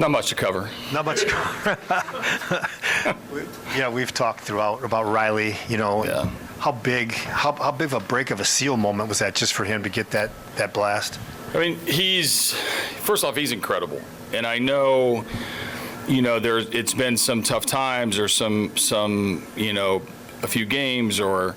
Not much to cover. Not much. Yeah, we've talked throughout about Riley. How big of a break of a seal moment was that just for him to get that blast? I mean, first off, he's incredible, and I know, it's been some tough times or some a few games or.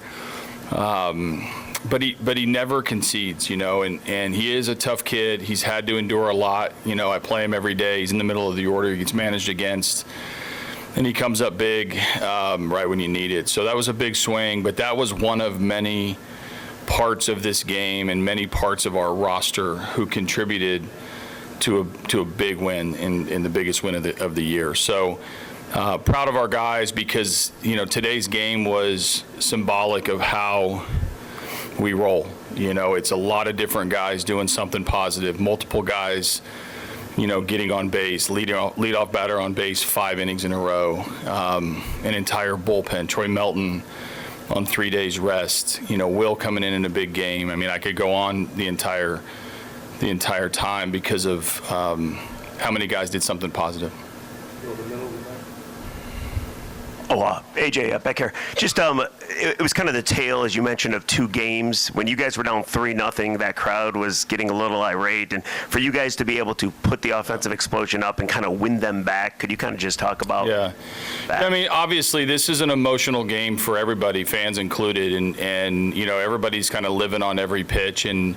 But he never concedes, and he is a tough kid. He's had to endure a lot. I play him every day. He's in the middle of the order. He gets managed against, and he comes up big right when you need it. So that was a big swing, but that was one of many parts of this game and many parts of our roster who contributed to a big win in the biggest win of the year. So proud of our guys because, today's game was symbolic of how we roll. It's a lot of different guys doing something positive, multiple guys, getting on base, leadoff batter on base 5 innings in a row, an entire bullpen, Troy Melton on 3 days rest, Will coming in a big game. I mean, I could go on the entire time because of how many guys did something positive. AJ, back here. Just, it was kind of the tale, as you mentioned, of 2 games. When you guys were down 3-0, that crowd was getting a little irate. And for you guys to be able to put the offensive explosion up and kind of win them back, could you kind of just talk about that? I mean, obviously, this is an emotional game for everybody, fans included. And everybody's kind of living on every pitch. And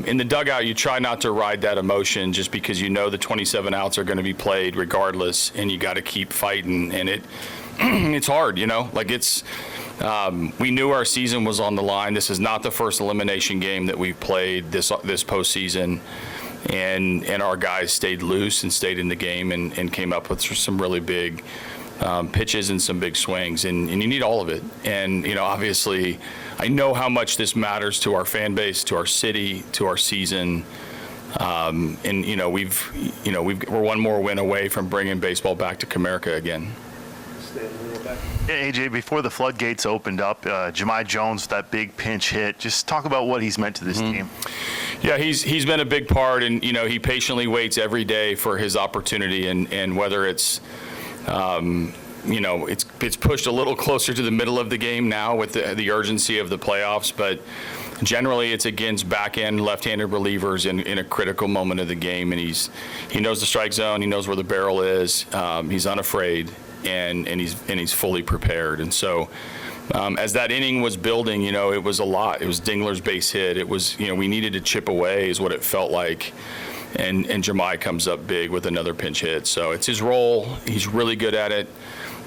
in the dugout, you try not to ride that emotion just because the 27 outs are going to be played regardless, and you got to keep fighting. And it's hard, we knew our season was on the line. This is not the first elimination game that we've played this postseason, and our guys stayed loose and stayed in the game and came up with some really big pitches and some big swings, and you need all of it. And obviously, I know how much this matters to our fan base, to our city, to our season. And we're one more win away from bringing baseball back to Comerica again. Yeah, AJ, before the floodgates opened up, Jahmai Jones, that big pinch hit, just talk about what he's meant to this team. Yeah, he's been a big part, and he patiently waits every day for his opportunity, and whether it's it's pushed a little closer to the middle of the game now with the urgency of the playoffs, but generally it's against back-end left-handed relievers in a critical moment of the game, and he knows the strike zone, he knows where the barrel is, he's unafraid, and he's fully prepared. And so as that inning was building, it was a lot. It was Dingler's base hit. It was, we needed to chip away is what it felt like. And Jahmai comes up big with another pinch hit. So it's his role. He's really good at it.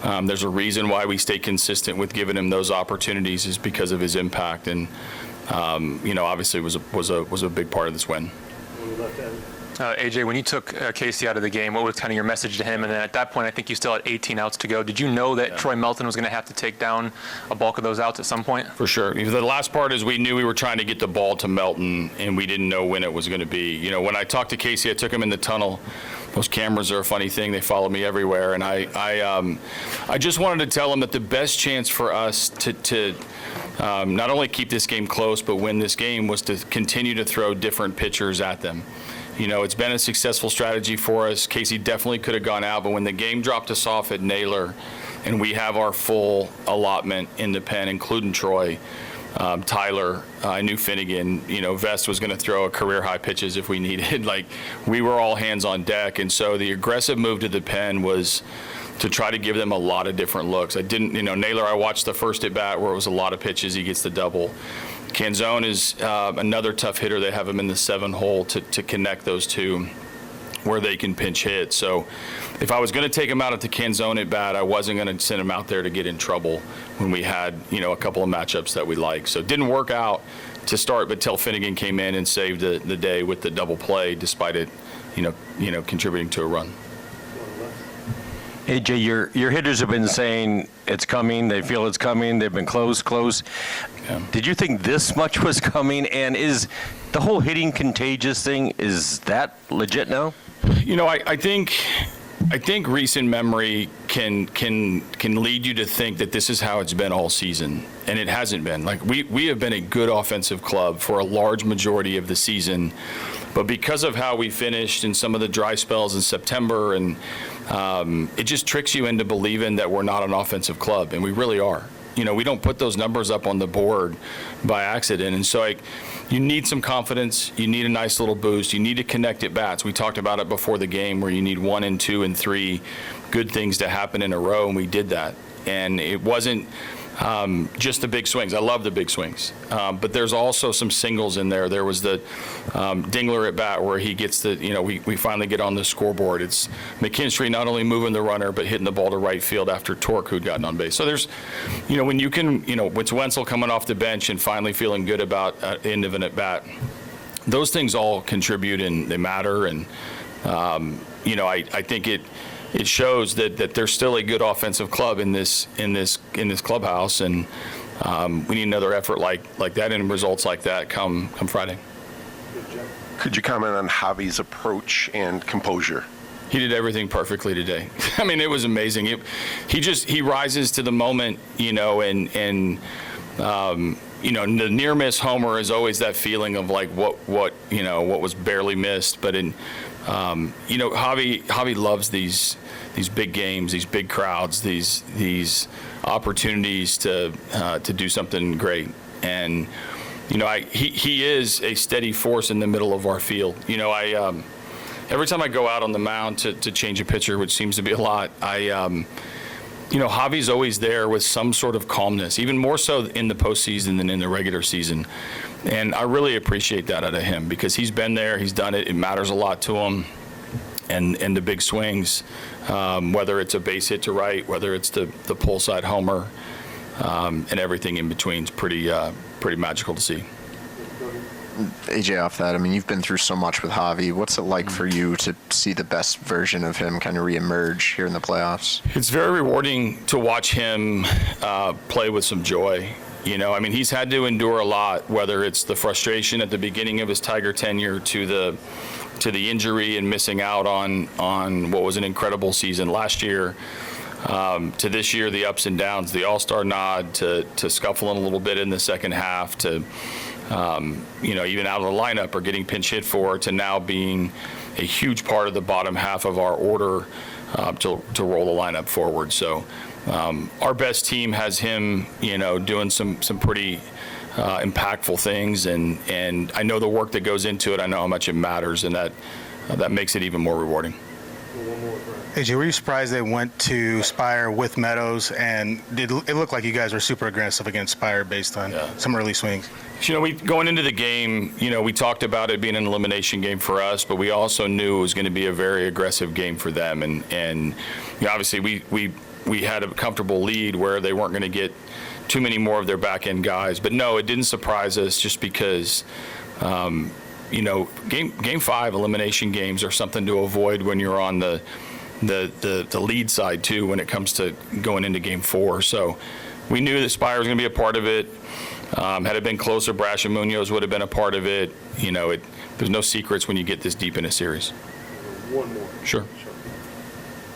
There's a reason why we stay consistent with giving him those opportunities is because of his impact. And, obviously was a big part of this win. AJ, when you took Casey out of the game, what was kind of your message to him? And then at that point, I think you still had 18 outs to go. Did you know that Troy Melton was going to have to take down a bulk of those outs at some point? For sure. The last part is we knew we were trying to get the ball to Melton, and we didn't know when it was going to be. When I talked to Casey, I took him in the tunnle. Those cameras are a funny thing. They follow me everywhere. And I just wanted to tell him that the best chance for us to not only keep this game close but win this game was to continue to throw different pitchers at them. It's been a successful strategy for us. Casey definitely could have gone out, but when the game dropped us off at Naylor and we have our full allotment in the pen, including Troy, Tyler, I knew Finnegan, Vest was going to throw a career-high pitches if we needed. We were all hands on deck. And so the aggressive move to the pen was to try to give them a lot of different looks. Naylor, I watched the first at-bat where it was a lot of pitches. He gets the double. Canzone is another tough hitter. They have him in the 7-hole to connect those two where they can pinch hit. So if I was going to take him out at the Canzone at bat, I wasn't going to send him out there to get in trouble when we had, a couple of matchups that we liked. So it didn't work out to start, but till Finnegan came in and saved the day with the double play, despite it, contributing to a run. AJ, your hitters have been saying it's coming. They feel it's coming. They've been close. Yeah. Did you think this much was coming? And is the whole hitting contagious thing, is that legit now? I think recent memory can lead you to think that this is how it's been all season. and it hasn't been. Like, we have been a good offensive club for a large majority of the season, but because of how we finished in some of the dry spells in September, and it just tricks you into believing that we're not an offensive club, and we really are. You know, we don't put those numbers up on the board by accident. And so you need some confidence. You need a nice little boost. You need to connect at bats. We talked about it before the game where you need 1 and 2 and 3 good things to happen in a row, and we did that. And it wasn't just the big swings. I love the big swings. But there's also some singles in there. There was the Dingler at bat where he gets the, you know, we finally get on the scoreboard. It's McKinstry not only moving the runner, but hitting the ball to right field after Torque, who'd gotten on base. So there's, you know, when you can, you know, with Wenzel coming off the bench and finally feeling good about the end of an at bat, those things all contribute and they matter. And, you know, I think it shows that there's still a good offensive club in this clubhouse, and we need another effort like that and results like that come Friday. Could you comment on Javi's approach and composure? He did everything perfectly today. I mean, it was amazing. He rises to the moment, you know, and you know, the near miss homer is always that feeling of like what you know, what was barely missed, but in you know, Javi loves these big games, these big crowds, these opportunities to do something great. And you know, he is a steady force in the middle of our field. You know, every time I go out on the mound to change a pitcher, which seems to be a lot, you know, Javi's always there with some sort of calmness, even more so in the postseason than in the regular season. And I really appreciate that out of him because he's been there, he's done it, it matters a lot to him. And the big swings, whether it's a base hit to right, whether it's the pull side homer, and everything in between is pretty magical to see. AJ, off that, I mean, you've been through so much with Javi. What's it like for you to see the best version of him kind of reemerge here in the playoffs? It's very rewarding to watch him play with some joy. You know, I mean, he's had to endure a lot, whether it's the frustration at the beginning of his Tiger tenure to the injury and missing out on what was an incredible season last year, to this year, the ups and downs, the All-Star nod, to scuffling a little bit in the second half, to you know, even out of the lineup or getting pinch hit for, to now being a huge part of the bottom half of our order to roll the lineup forward. So our best team has him, you know, doing some pretty impactful things, and I know the work that goes into it. I know how much it matters, and that makes it even more rewarding. AJ, were you surprised they went to Spire with Meadows, and it looked like you guys were super aggressive against Spire based on some early swings? You know, going into the game, you know, we talked about it being an elimination game for us, but we also knew it was going to be a very aggressive game for them, and you know, obviously we had a comfortable lead where they weren't going to get too many more of their back end guys. But no, it didn't surprise us just because, you know, game 5 elimination games are something to avoid when you're on the lead side too when it comes to going into game 4. So we knew that Spire was going to be a part of it. Had it been closer, Brash and Munoz would have been a part of it. You know, there's no secrets when you get this deep in a series. One more. Sure.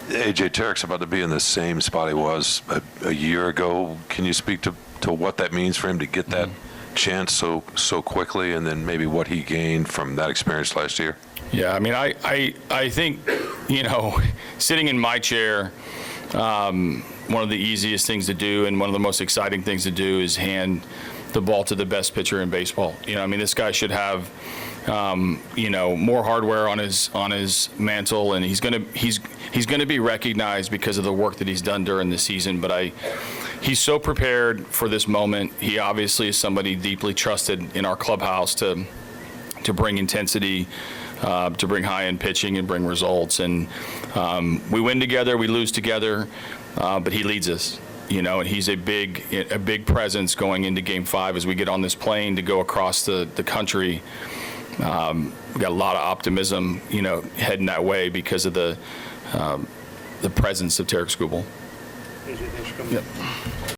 AJ, Tarek's about to be in the same spot he was a year ago. Can you speak to what that means for him to get that chance so quickly, and then maybe what he gained from that experience last year? Yeah, I mean, I think, you know, sitting in my chair, one of the easiest things to do and one of the most exciting things to do is hand the ball to the best pitcher in baseball. You know, I mean, this guy should have, you know, more hardware on his mantle, and he's gonna be recognized because of the work that he's done during the season. But he's so prepared for this moment. He obviously is somebody deeply trusted in our clubhouse to bring intensity, to bring high-end pitching and bring results. And we win together, we lose together, but he leads us. You know, and he's a big presence going into Game 5 as we get on this plane to go across the country. We got a lot of optimism, you know, heading that way because of the presence of Tarek Skubal. Yep.